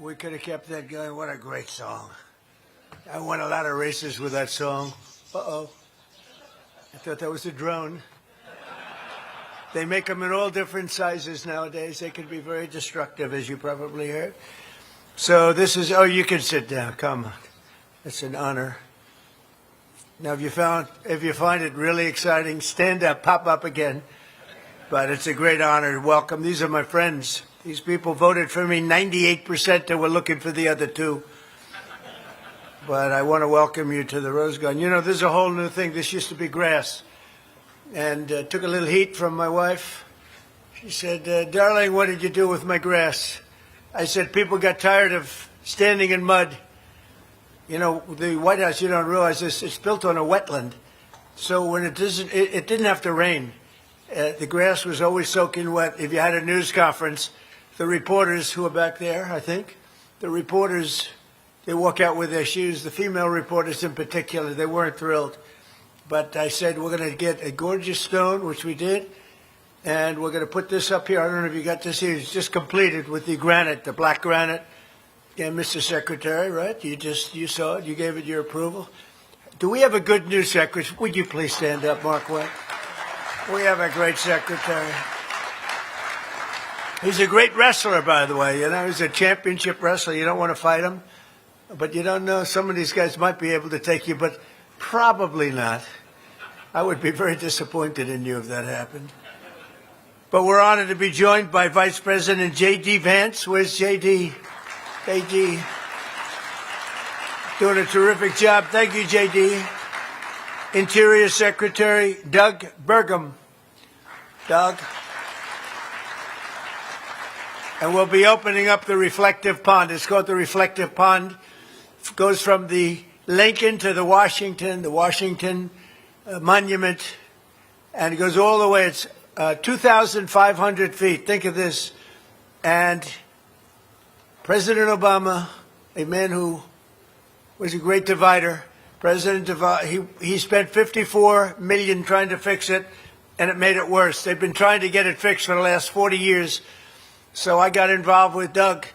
We could have kept that going. What a great song. I won a lot of races with that song. Uh-oh. I thought that was a drone. They make them in all different sizes nowadays. They can be very destructive, as you probably heard. So this is, oh, you can sit down. Come on. It's an honor. Now, if you find it really exciting, stand up, pop up again. But it's a great honor to welcome. These are my friends. These people voted for me, 98% that were looking for the other two. But I want to welcome you to the Rose Garden. You know, this is a whole new thing. This used to be grass. And took a little heat from my wife. She said, darling, what did you do with my grass? I said, people got tired of standing in mud. You know, the White House, you don't realize this, it's built on a wetland. So when it didn't have to rain. The grass was always soaking wet. If you had a news conference, the reporters who are back there, I think, the reporters, they walk out with their shoes. The female reporters in particular, they weren't thrilled. But I said, we're going to get a gorgeous stone, which we did, and we're going to put this up here. I don't know if you got to see it. It's just completed with the granite, the black granite. Yeah, Mr. Secretary, right? You saw it. You gave it your approval. Do we have a good news secretary? Would you please stand up, Mark Wayne? We have a great secretary. He's a great wrestler, by the way. You know, he's a championship wrestler. You don't want to fight him. But you don't know. Some of these guys might be able to take you, but probably not. I would be very disappointed in you if that happened. But we're honored to be joined by Vice President J.D. Vance. Where's J.D.? J.D. doing a terrific job. Thank you, J.D. Interior Secretary Doug Burgum. Doug. And we'll be opening up the reflective pond. It's called the reflective pond. It goes from the Lincoln to the Washington Monument, and it goes all the way. It's 2,500 feet. Think of this. And President Obama, a man who was a great divider, he spent $54 million trying to fix it, and it made it worse. They've been trying to get it fixed for the last 40 years. So I got involved with Doug.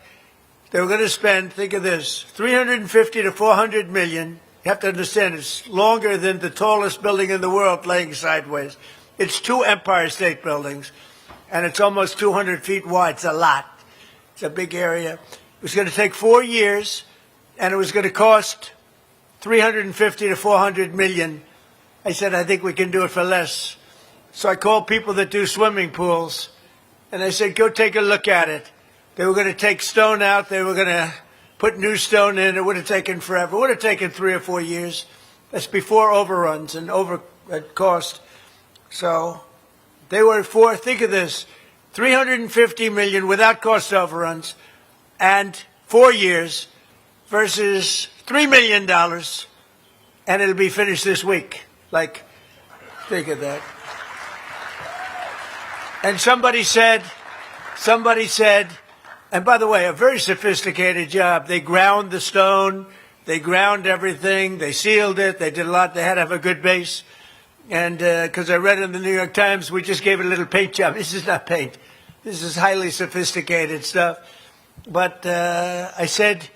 They were going to spend, think of this, 350 to 400 million. You have to understand, it's longer than the tallest building in the world laying sideways. It's 2 Empire State Buildings, and it's almost 200 feet wide. It's a lot. It's a big area. It was going to take 4 years, and it was going to cost 350 to 400 million. I said, I think we can do it for less. So I called people that do swimming pools, and I said, go take a look at it. They were going to take stone out. They were going to put new stone in. It would have taken forever. It would have taken 3 or 4 years. That's before overruns and over cost. So they were for, think of this, 350 million without cost overruns and 4 years versus $3 million. And it'll be finished this week. Like, think of that. And somebody said, and by the way, a very sophisticated job. They ground the stone. They ground everything. They sealed it. They did a lot. They had to have a good base. And because I read in the New York Times, we just gave it a little paint job. This is not paint. This is highly sophisticated stuff. But I said,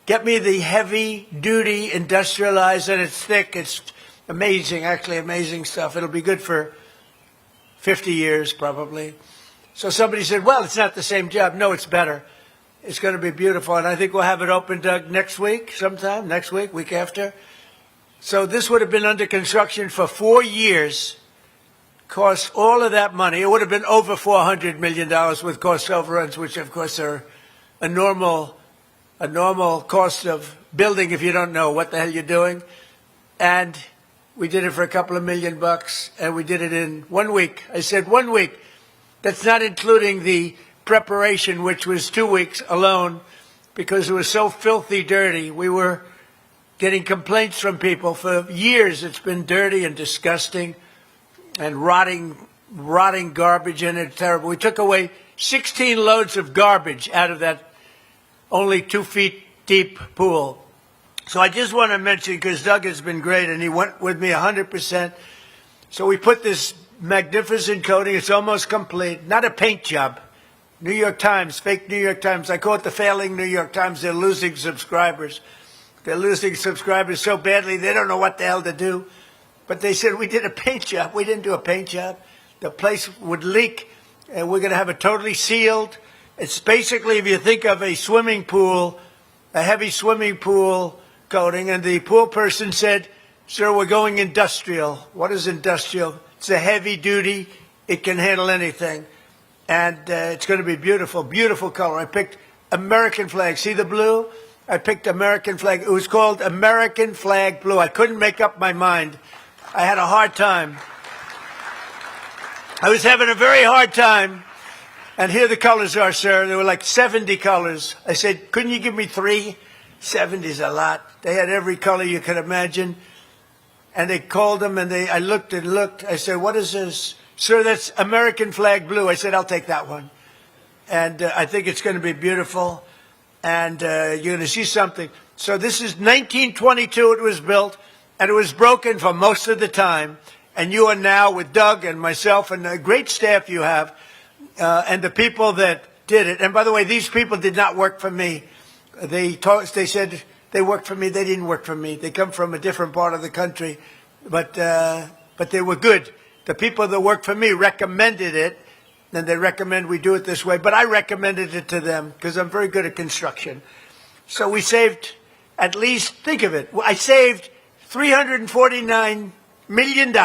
get me the heavy-duty industrialized, and it's thick. It's amazing, actually amazing stuff. It'll be good for 50 years, probably. So somebody said, well, it's not the same job. No, it's better. It's going to be beautiful. And I think we'll have it open, Doug, next week sometime, next week, week after. So this would have been under construction for 4 years, cost all of that money. It would have been over $400 million with cost overruns, which, of course, are a normal cost of building if you don't know what the hell you're doing. And we did it for a couple of $1 million, and we did it in 1 week. I said 1 week. That's not including the preparation, which was 2 weeks alone, because it was so filthy dirty. We were getting complaints from people for years. It's been dirty and disgusting and rotting garbage in it. Terrible. We took away 16 loads of garbage out of that only 2 feet deep pool. So I just want to mention, because Doug has been great, and he went with me 100%. So we put this magnificent coating. It's almost complete. Not a paint job. New York Times, fake New York Times. I call it the failing New York Times. They're losing subscribers. They're losing subscribers so badly they don't know what the hell to do. But they said, we did a paint job. We didn't do a paint job. The place would leak, and we're going to have it totally sealed. It's basically, if you think of a swimming pool, a heavy swimming pool coating, and the pool person said, sir, we're going industrial. What is industrial? It's a heavy duty. It can handle anything. And it's going to be beautiful, beautiful color. I picked American flag. See the blue? I picked American flag. It was called American Flag Blue. I couldn't make up my mind. I had a hard time. I was having a very hard time. And here the colors are, sir. There were like 70 colors. I said, couldn't you give me 3? 70's a lot. They had every color you could imagine. And they called them, and I looked and looked. I said, what is this? Sir, that's American Flag Blue. I said, I'll take that one. And I think it's going to be beautiful. And you're going to see something. So this is 1922 it was built. And it was broken for most of the time. And you are now with Doug and myself and the great staff you have and the people that did it. And by the way, these people did not work for me. They said they worked for me. They didn't work for me. They come from a different part of the country. But they were good. The people that worked for me recommended it. And they recommend we do it this way. But I recommended it to them because I'm very good at construction. So we saved at least, think of it, I saved $349 million,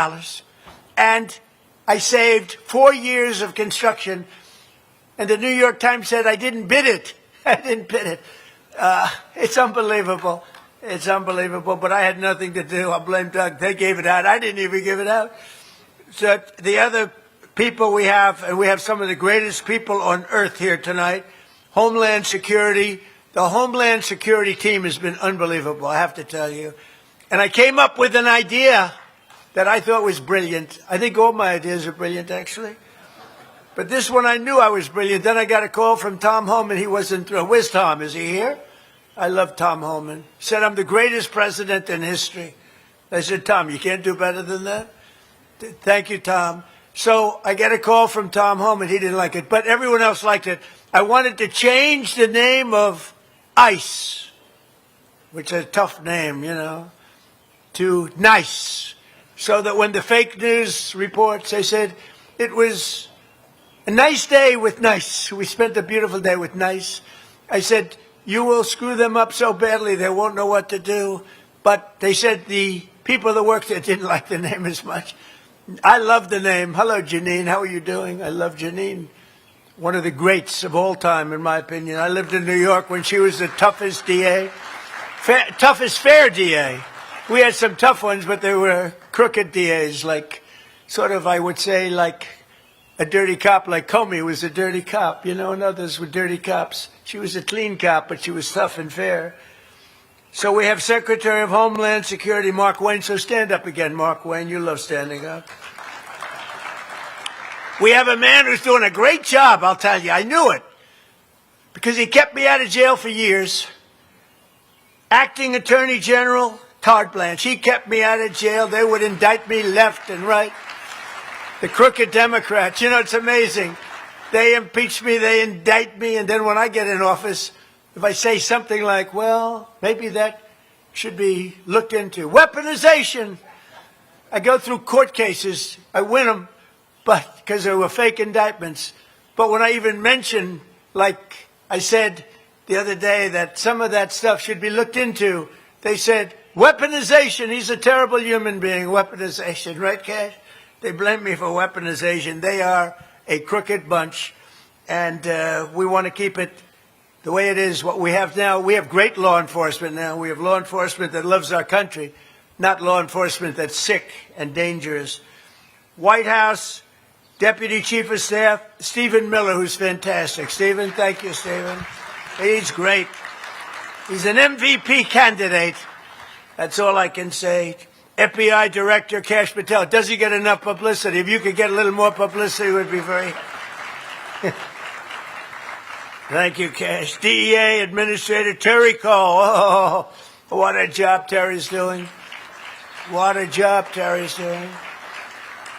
and I saved 4 years of construction. And the New York Times said I didn't bid it. I didn't bid it. It's unbelievable. It's unbelievable, but I had nothing to do. I blame Doug. They gave it out. I didn't even give it out. So the other people we have, and we have some of the greatest people on earth here tonight, Homeland Security. The Homeland Security team has been unbelievable, I have to tell you. And I came up with an idea that I thought was brilliant. I think all my ideas are brilliant, actually. But this one I knew I was brilliant. Then I got a call from Tom Homan. He wasn't through. Where's Tom? Is he here? I love Tom Homan. He said, I'm the greatest president in history. I said, Tom, you can't do better than that? Thank you, Tom. So I get a call from Tom Homan. He didn't like it, but everyone else liked it. I wanted to change the name of ICE, which is a tough name, you know, to NICE, so that when the fake news reports, they said it was a nice day with NICE. We spent a beautiful day with NICE. I said, you will screw them up so badly they won't know what to do. But they said the people that worked there didn't like the name as much. I love the name. Hello, Janine. How are you doing? I love Janine. One of the greats of all time, in my opinion. I lived in New York when she was the toughest DA, toughest fair DA. We had some tough ones, but they were crooked DAs, like sort of, I would say, like a dirty cop, like Comey was a dirty cop, you know, and others were dirty cops. She was a clean cop, but she was tough and fair. So we have Secretary of Homeland Security, Mark Wayne. So stand up again, Mark Wayne. You love standing up. We have a man who's doing a great job, I'll tell you. I knew it because he kept me out of jail for years. Acting Attorney General Todd Blanche. He kept me out of jail. They would indict me left and right. The crooked Democrats. You know, it's amazing. They impeach me, they indict me, and then when I get in office, if I say something like, well, maybe that should be looked into. Weaponization. I go through court cases. I win them, but because they were fake indictments. But when I even mention, like I said the other day, that some of that stuff should be looked into, they said, weaponization. He's a terrible human being. Weaponization. Right, Cash? They blame me for weaponization. They are a crooked bunch, and we want to keep it the way it is. What we have now, we have great law enforcement now. We have law enforcement that loves our country, not law enforcement that's sick and dangerous. White House Deputy Chief of Staff, Stephen Miller, who's fantastic. Stephen, thank you, Stephen. He's great. He's an MVP candidate. That's all I can say. FBI Director Kash Patel. Does he get enough publicity? If you could get a little more publicity, it would be very... Thank you, Cash. DEA Administrator Terry Cole. Oh, what a job Terry's doing. What a job Terry's doing.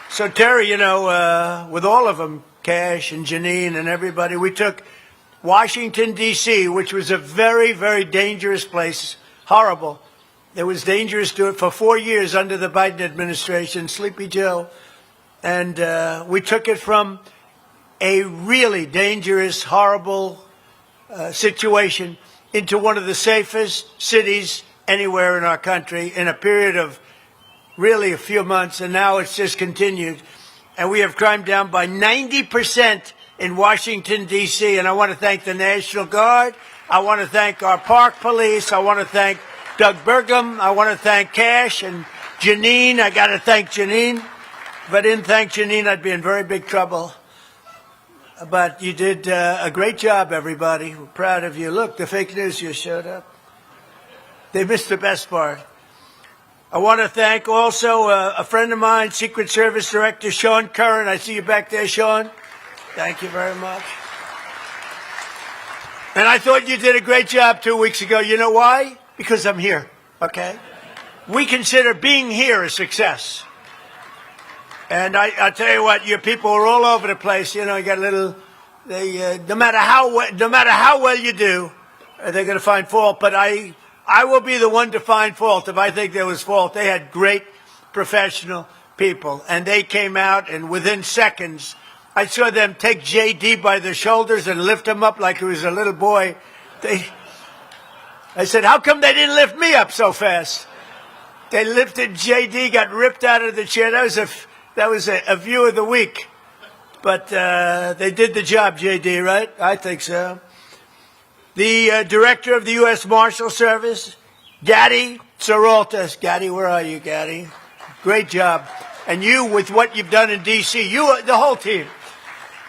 So Terry, you know, with all of them, Cash and Janine and everybody. We took Washington, D.C., which was a very, very dangerous place, horrible. It was dangerous to it for 4 years under the Biden administration, Sleepy Joe. And we took it from a really dangerous, horrible situation into one of the safest cities anywhere in our country in a period of really a few months, and now it's just continued. And we have crime down by 90% in Washington, D.C., and I want to thank the National Guard. I want to thank our park police. I want to thank Doug Burgum. I want to thank Cash and Janine. I got to thank Janine. If I didn't thank Janine, I'd be in very big trouble. But you did a great job, everybody. We're proud of you. Look, the fake news just showed up. They missed the best part. I want to thank also a friend of mine, Secret Service Director Sean Curran. I see you back there, Sean. Thank you very much. And I thought you did a great job 2 weeks ago. You know why? Because I'm here, okay? We consider being here a success. And I'll tell you what, your people are all over the place. You know, you got a little, no matter how well you do, they're going to find fault. But I will be the one to find fault if I think there was fault. They had great professional people, and they came out, and within seconds, I saw them take J.D. by the shoulders and lift him up like he was a little boy. I said, how come they didn't lift me up so fast? They lifted J.D., got ripped out of the chair. That was a view of the week. But they did the job, J.D., right? I think so. The director of the U.S. Marshal Service, Gaddy Saralta. Gaddy, where are you, Gaddy? Great job. And you, with what you've done in D.C., you, the whole team.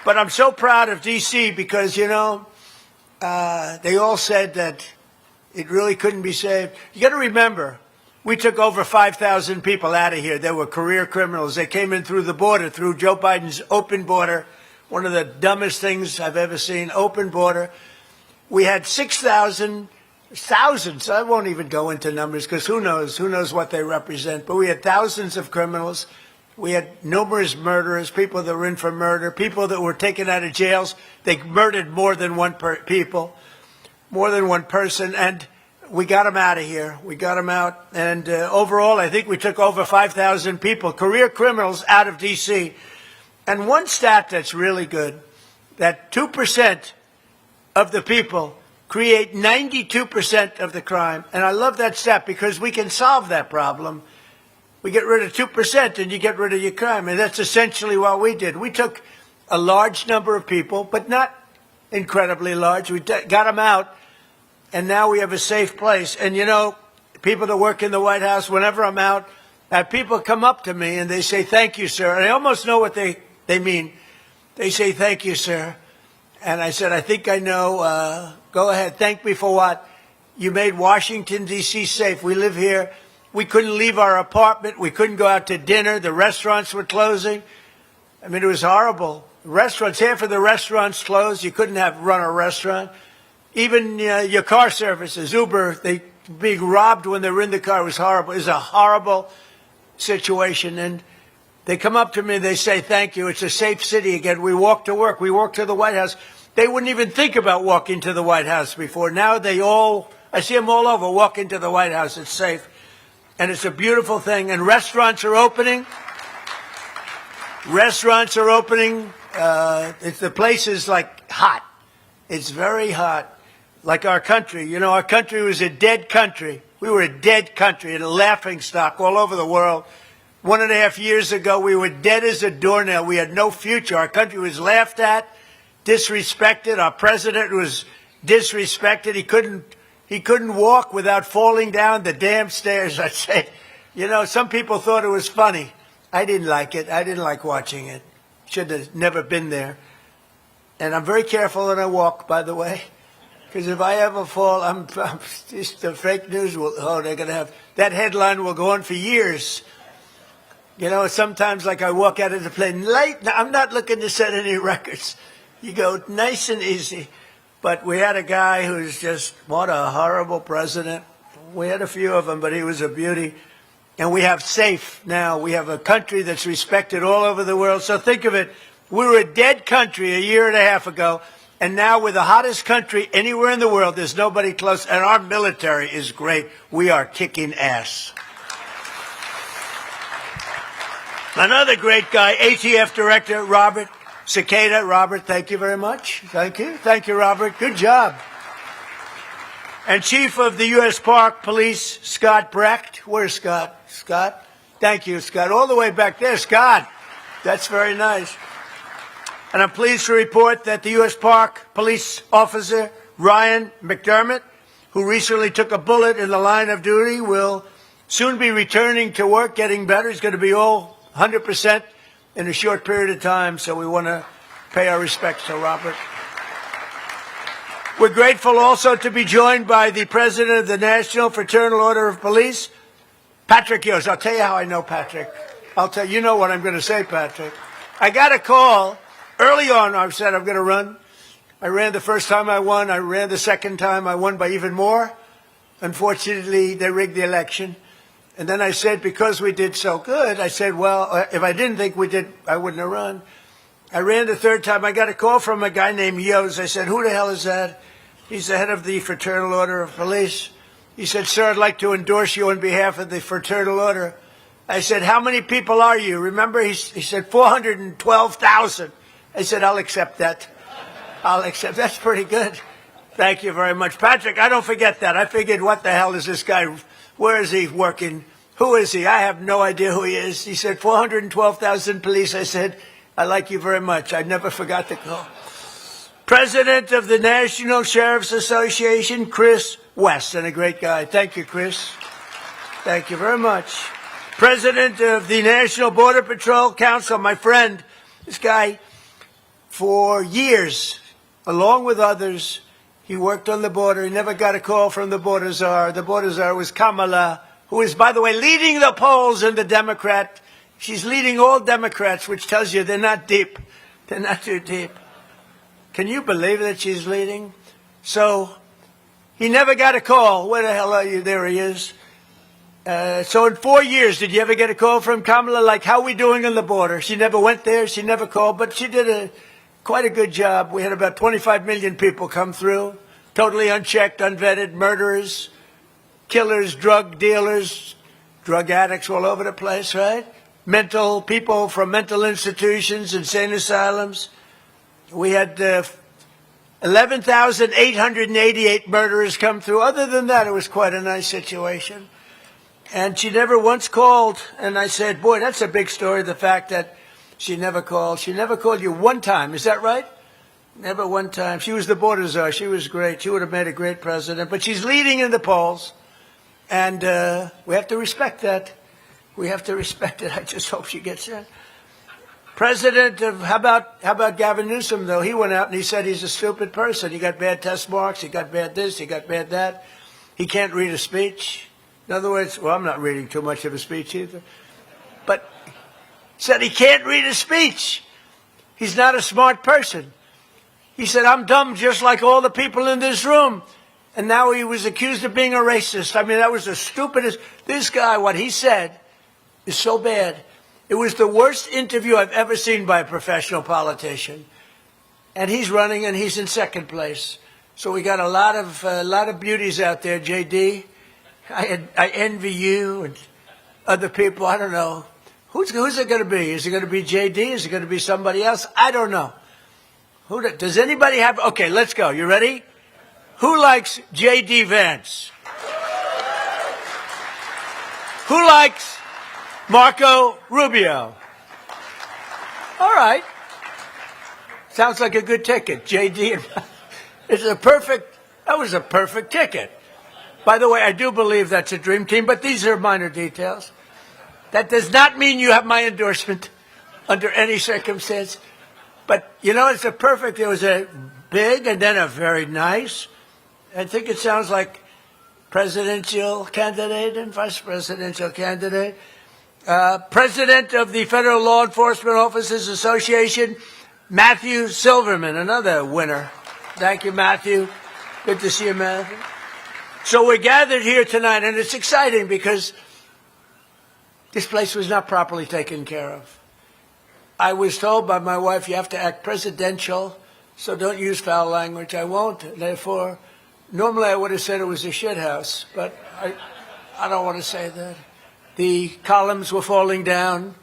But I'm so proud of D.C. because, you know, they all said that it really couldn't be saved. You got to remember, we took over 5,000 people out of here. They were career criminals. They came in through the border, through Joe Biden's open border, one of the dumbest things I've ever seen, open border. We had 6,000, thousands, I won't even go into numbers because who knows what they represent, but we had thousands of criminals. We had numerous murderers, people that were in for murder, people that were taken out of jails. They murdered more than one person, and we got them out of here. We got them out, and overall, I think we took over 5,000 people, career criminals, out of D.C. And one stat that's really good, that 2% of the people create 92% of the crime. And I love that stat because we can solve that problem. We get rid of 2% and you get rid of your crime. And that's essentially what we did. We took a large number of people, but not incredibly large. We got them out, and now we have a safe place. And, you know, people that work in the White House, whenever I'm out, people come up to me and they say, thank you, sir. And I almost know what they mean. They say, thank you, sir. And I said, I think I know. Go ahead. Thank me for what? You made Washington, D.C. safe. We live here. We couldn't leave our apartment. We couldn't go out to dinner. The restaurants were closing. I mean, it was horrible. Restaurants, half of the restaurants closed. You couldn't run a restaurant. Even your car services, Uber, they being robbed when they were in the car. It was horrible. It was a horrible situation. And they come up to me and they say, thank you. It's a safe city again. We walk to work. We walk to the White House. They wouldn't even think about walking to the White House before. Now I see them all over walking to the White House. It's safe. And it's a beautiful thing. And restaurants are opening. Restaurants are opening. The place is like hot. It's very hot. Like our country. You know, our country was a dead country. We were a dead country and a laughingstock all over the world. 1.5 years ago, we were dead as a doornail. We had no future. Our country was laughed at, disrespected. Our president was disrespected. He couldn't walk without falling down the damn stairs. I said, you know, some people thought it was funny. I didn't like it. I didn't like watching it. Should have never been there. And I'm very careful when I walk, by the way, because if I ever fall, the fake news they're going to have, that headline will go on for years. You know, sometimes like I walk out of the plane late. Now, I'm not looking to set any records. You go nice and easy. But we had a guy who's just, what a horrible president. We had a few of them, but he was a beauty. And we have safe now. We have a country that's respected all over the world. So think of it. We were a dead country a year and a half ago, and now we're the hottest country anywhere in the world. There's nobody close, and our military is great. We are kicking ass. Another great guy, ATF Director Robert Cicada. Robert, thank you very much. Thank you. Thank you, Robert. Good job. And Chief of the U.S. Park Police, Scott Brecht. Where's Scott? Scott? Thank you, Scott. All the way back there, Scott. That's very nice. And I'm pleased to report that the U.S. Park Police Officer, Ryan McDermott, who recently took a bullet in the line of duty, will soon be returning to work, getting better. He's going to be all 100% in a short period of time, so we want to pay our respects to Robert. We're grateful also to be joined by the President of the National Fraternal Order of Police, Patrick Yost. I'll tell you how I know Patrick. You know what I'm going to say, Patrick. I got a call early on. I said I'm going to run. I ran the first time I won. I ran the second time. I won by even more. Unfortunately, they rigged the election. And then I said, because we did so good, I said, well, if I didn't think we did, I wouldn't have run. I ran the third time. I got a call from a guy named Yost. I said, who the hell is that? He's the head of the Fraternal Order of Police. He said, sir, I'd like to endorse you on behalf of the Fraternal Order. I said, how many people are you? Remember, he said, 412,000. I said, I'll accept that. I'll accept. That's pretty good. Thank you very much. Patrick, I don't forget that. I figured, what the hell is this guy? Where is he working? Who is he? I have no idea who he is. He said, 412,000 police. I said, I like you very much. I never forgot the call. President of the National Sheriff's Association, Chris West, and a great guy. Thank you, Chris. Thank you very much. President of the National Border Patrol Council, my friend, this guy, for years, along with others, he worked on the border. He never got a call from the border czar. The border czar was Kamala, who is, by the way, leading the polls in the Democrat. She's leading all Democrats, which tells you they're not deep. They're not too deep. Can you believe that she's leading? So he never got a call. Where the hell are you? There he is. So in 4 years, did you ever get a call from Kamala, like, how are we doing on the border? She never went there. She never called, but she did quite a good job. We had about 25 million people come through, totally unchecked, unvetted, murderers, killers, drug dealers, drug addicts all over the place, right? Mental people from mental institutions, insane asylums. We had 11,888 murderers come through. Other than that, it was quite a nice situation. And she never once called. And I said, boy, that's a big story, the fact that she never called. She never called you one time. Is that right? Never one time. She was the border czar. She was great. She would have made a great president. But she's leading in the polls. And we have to respect that. We have to respect it. I just hope she gets in. President of, how about Gavin Newsom, though? He went out and he said he's a stupid person. He got bad test marks. He got bad this. He got bad that. He can't read a speech. In other words, well, I'm not reading too much of a speech either. But said he can't read a speech. He's not a smart person. He said, I'm dumb just like all the people in this room. And now he was accused of being a racist. I mean, that was the stupidest. This guy, what he said is so bad. It was the worst interview I've ever seen by a professional politician. And he's running and he's in second place. So we got a lot of beauties out there, JD. I envy you and other people. I don't know. Who's it going to be? Is it going to be JD? Is it going to be somebody else? I don't know. Does anybody have? Okay, let's go. You ready? Who likes JD Vance? Who likes Marco Rubio? All right. Sounds like a good ticket. JD. That was a perfect ticket. By the way, I do believe that's a dream team, but these are minor details. That does not mean you have my endorsement under any circumstance. But, you know, it's there was a big and then a very nice. I think it sounds like presidential candidate and vice presidential candidate. President of the Federal Law Enforcement Officers Association, Matthew Silverman, another winner. Thank you, Matthew. Good to see you, Matthew. So we're gathered here tonight, and it's exciting because this place was not properly taken care of. I was told by my wife, you have to act presidential, so don't use foul language. I won't. Therefore, normally I would have said it was a shit house, but I don't want to say that. The columns were falling down.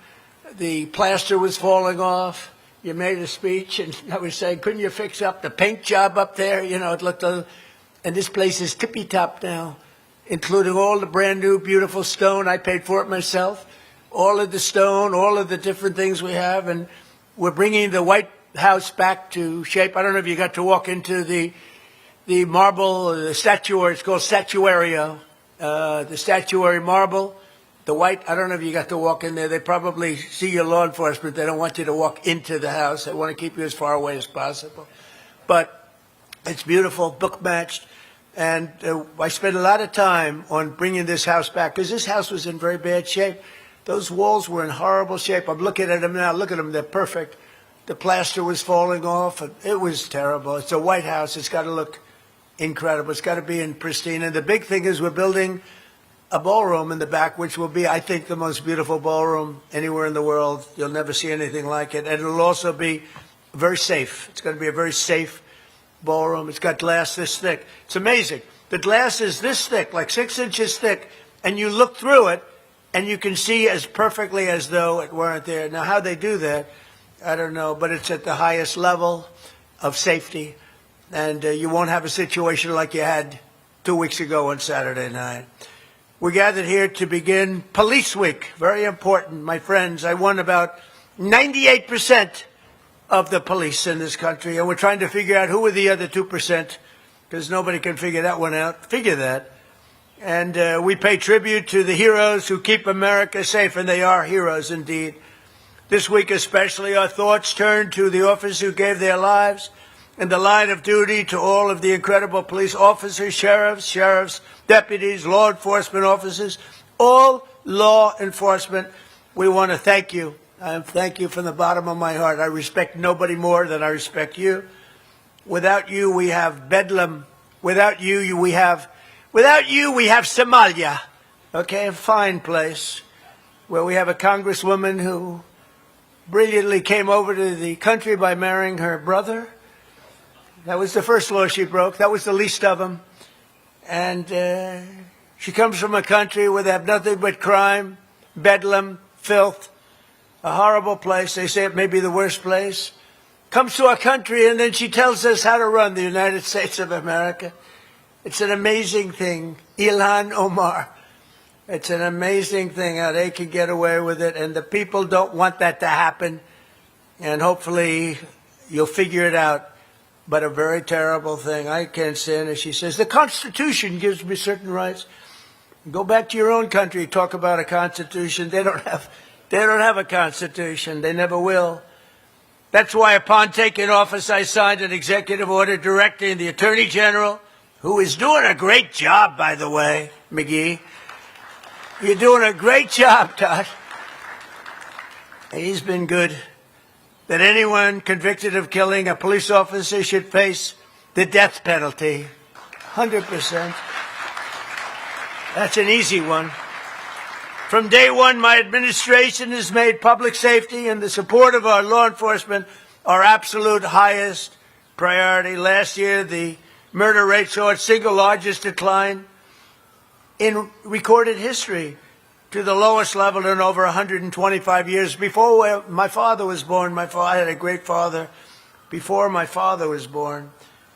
The plaster was falling off. You made a speech, and I was saying, couldn't you fix up the paint job up there? You know, it looked a... And this place is tippy-top now, including all the brand-new, beautiful stone. I paid for it myself. All of the stone, all of the different things we have, and we're bringing the White House back to shape. I don't know if you got to walk into the marble, the statuary. It's called statuario, the statuary marble. The white, I don't know if you got to walk in there. They probably see your law enforcement. They don't want you to walk into the house. They want to keep you as far away as possible. But it's beautiful, book matched. And I spent a lot of time on bringing this house back because this house was in very bad shape. Those walls were in horrible shape. I'm looking at them now. Look at them. They're perfect. The plaster was falling off. It was terrible. It's a White House. It's got to look incredible. It's got to be in pristine. And the big thing is we're building a ballroom in the back, which will be, I think, the most beautiful ballroom anywhere in the world. You'll never see anything like it. And it'll also be very safe. It's going to be a very safe ballroom. It's got glass this thick. It's amazing. The glass is this thick, like 6 inches thick, and you look through it, and you can see as perfectly as though it weren't there. Now, how they do that, I don't know, but it's at the highest level of safety, and you won't have a situation like you had 2 weeks ago on Saturday night. We're gathered here to begin Police Week. Very important, my friends. I won about 98% of the police in this country, and we're trying to figure out who are the other 2%, because nobody can figure that one out. Figure that. And we pay tribute to the heroes who keep America safe, and they are heroes indeed. This week especially, our thoughts turn to the officers who gave their lives in the line of duty, to all of the incredible police officers, sheriffs, deputies, law enforcement officers, all law enforcement. We want to thank you. I thank you from the bottom of my heart. I respect nobody more than I respect you. Without you, we have Bedlam. Without you, we have Somalia. Okay, a fine place where we have a congresswoman who brilliantly came over to the country by marrying her brother. That was the first law she broke. That was the least of them. And she comes from a country where they have nothing but crime, bedlam, filth, a horrible place. They say it may be the worst place. Comes to our country, and then she tells us how to run the United States of America. It's an amazing thing. Ilhan Omar. It's an amazing thing how they can get away with it, and the people don't want that to happen. And hopefully you'll figure it out. But a very terrible thing. I can't stand it. She says, the Constitution gives me certain rights. Go back to your own country, talk about a Constitution. They don't have a Constitution. They never will. That's why upon taking office, I signed an executive order directing the Attorney General, who is doing a great job, by the way, McGee. You're doing a great job, Todd. He's been good. That anyone convicted of killing a police officer should face the death penalty. 100%. That's an easy one. From day one, my administration has made public safety and the support of our law enforcement our absolute highest priority. Last year, the murder rate saw its single largest decline in recorded history, to the lowest level in over 125 years. Before my father was born, I had a great father before my father was born.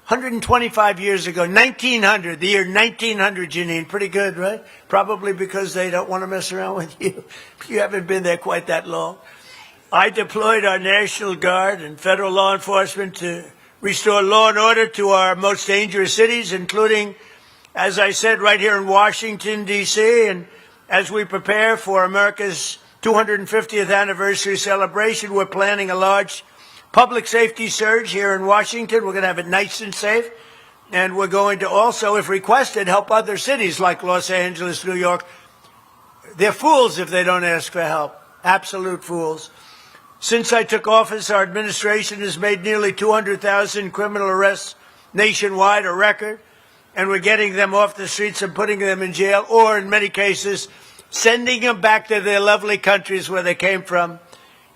125 years ago, 1900, the year 1900, Janine. Pretty good, right? Probably because they don't want to mess around with you. You haven't been there quite that long. I deployed our National Guard and federal law enforcement to restore law and order to our most dangerous cities, including, as I said, right here in Washington, D.C., and as we prepare for America's 250th anniversary celebration, we're planning a large public safety surge here in Washington. We're going to have it nice and safe. And we're going to also, if requested, help other cities like Los Angeles, New York. They're fools if they don't ask for help. Absolute fools. Since I took office, our administration has made nearly 200,000 criminal arrests nationwide, a record. And we're getting them off the streets and putting them in jail, or in many cases, sending them back to their lovely countries where they came from.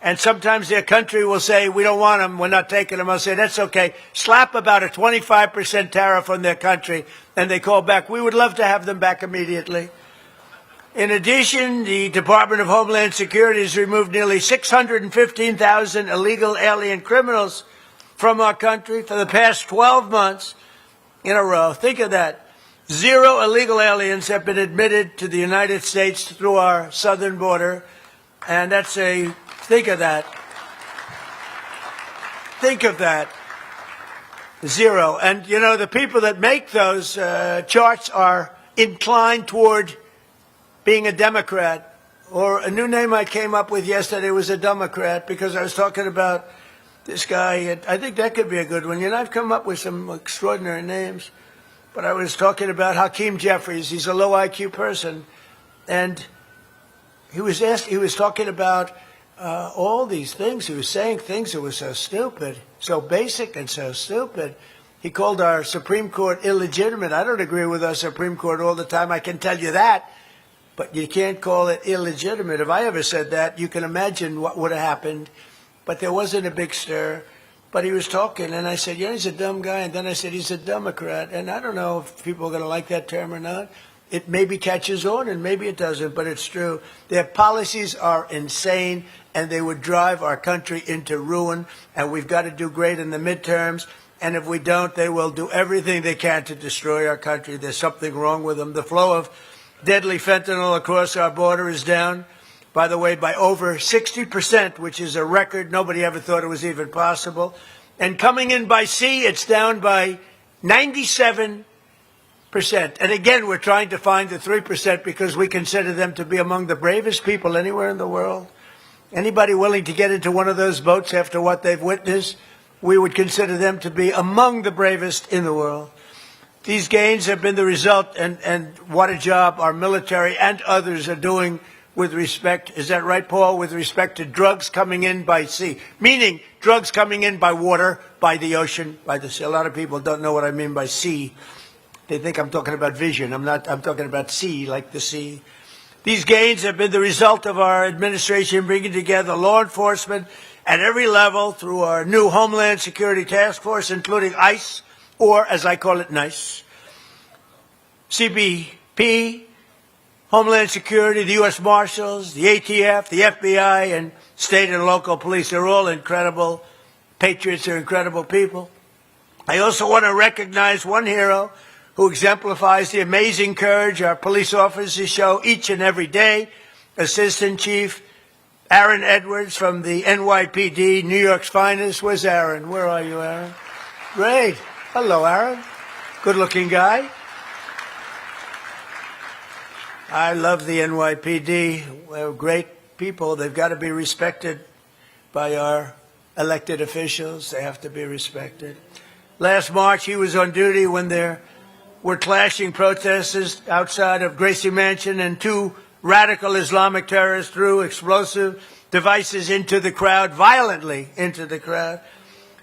And sometimes their country will say, we don't want them, we're not taking them. I'll say, that's okay. Slap about a 25% tariff on their country, and they call back, we would love to have them back immediately. In addition, the Department of Homeland Security has removed nearly 615,000 illegal alien criminals from our country for the past 12 months in a row. Think of that. 0 illegal aliens have been admitted to the United States through our southern border. And that's think of that. Think of that. 0. And, you know, the people that make those charts are inclined toward being a Democrat. Or a new name I came up with yesterday was a Democrat, because I was talking about this guy. I think that could be a good one. You know, I've come up with some extraordinary names. But I was talking about Hakeem Jeffries. He's a low IQ person. And he was talking about all these things. He was saying things that were so stupid, so basic and so stupid. He called our Supreme Court illegitimate. I don't agree with our Supreme Court all the time, I can tell you that. But you can't call it illegitimate. If I ever said that, you can imagine what would have happened. But there wasn't a big stir. But he was talking, and I said, yeah, he's a dumb guy. And then I said, he's a Democrat. And I don't know if people are going to like that term or not. It maybe catches on, and maybe it doesn't, but it's true. Their policies are insane, and they would drive our country into ruin. And we've got to do great in the midterms. And if we don't, they will do everything they can to destroy our country. There's something wrong with them. The flow of deadly fentanyl across our border is down, by the way, by over 60%, which is a record. Nobody ever thought it was even possible. And coming in by sea, it's down by 97%. And again, we're trying to find the 3% because we consider them to be among the bravest people anywhere in the world. Anybody willing to get into one of those boats after what they've witnessed, we would consider them to be among the bravest in the world. These gains have been the result, and what a job our military and others are doing with respect, is that right, Paul, with respect to drugs coming in by sea, meaning drugs coming in by water, by the ocean, by the sea. A lot of people don't know what I mean by sea. They think I'm talking about vision. I'm not. I'm talking about sea, like the sea. These gains have been the result of our administration bringing together law enforcement at every level through our new Homeland Security Task Force, including ICE, or as I call it, NICE, CBP, Homeland Security, the U.S. Marshals, the ATF, the FBI, and state and local police. They're all incredible patriots. They're incredible people. I also want to recognize one hero who exemplifies the amazing courage our police officers show each and every day, Assistant Chief Aaron Edwards from the NYPD, New York's finest. Where's Aaron? Where are you, Aaron? Great. Hello, Aaron. Good-looking guy. I love the NYPD. They're great people. They've got to be respected by our elected officials. They have to be respected. Last March, he was on duty when there were clashing protesters outside of Gracie Mansion, and 2 radical Islamic terrorists threw explosive devices into the crowd, violently into the crowd.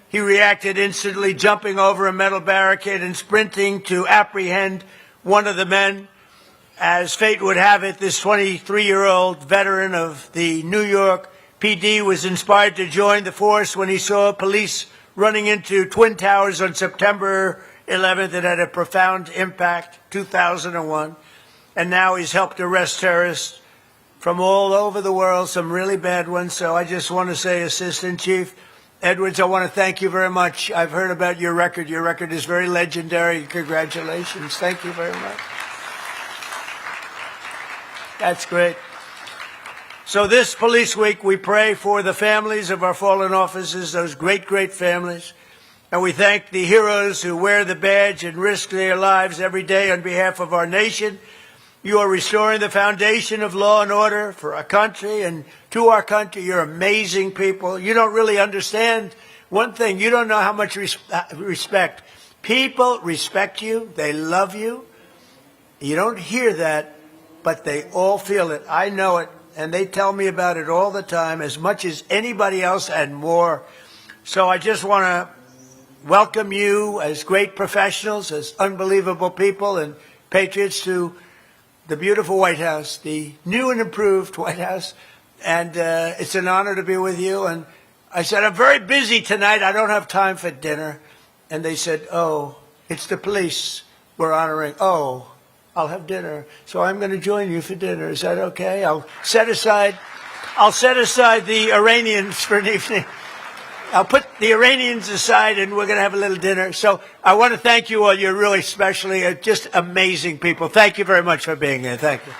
He reacted instantly, jumping over a metal barricade and sprinting to apprehend one of the men. As fate would have it, this 23-year-old veteran of the New York PD was inspired to join the force when he saw police running into Twin Towers on September 11th. It had a profound impact, 2001. And now he's helped arrest terrorists from all over the world, some really bad ones. So I just want to say, Assistant Chief Edwards, I want to thank you very much. I've heard about your record. Your record is very legendary. Congratulations. Thank you very much. That's great. So this Police Week, we pray for the families of our fallen officers, those great, great families. And we thank the heroes who wear the badge and risk their lives every day on behalf of our nation. You are restoring the foundation of law and order for our country and to our country. You're amazing people. You don't really understand one thing. You don't know how much respect. People respect you. They love you. You don't hear that, but they all feel it. I know it, and they tell me about it all the time, as much as anybody else and more. So I just want to welcome you as great professionals, as unbelievable people and patriots to the beautiful White House, the new and improved White House. and it's an honor to be with you. And I said, I'm very busy tonight. I don't have time for dinner. And they said, oh, it's the police we're honoring. Oh, I'll have dinner. So I'm going to join you for dinner. Is that okay? I'll set aside the Iranians for an evening. I'll put the Iranians aside, and we're going to have a little dinner. So I want to thank you all. You're really specially just amazing people. Thank you very much for being here. Thank you.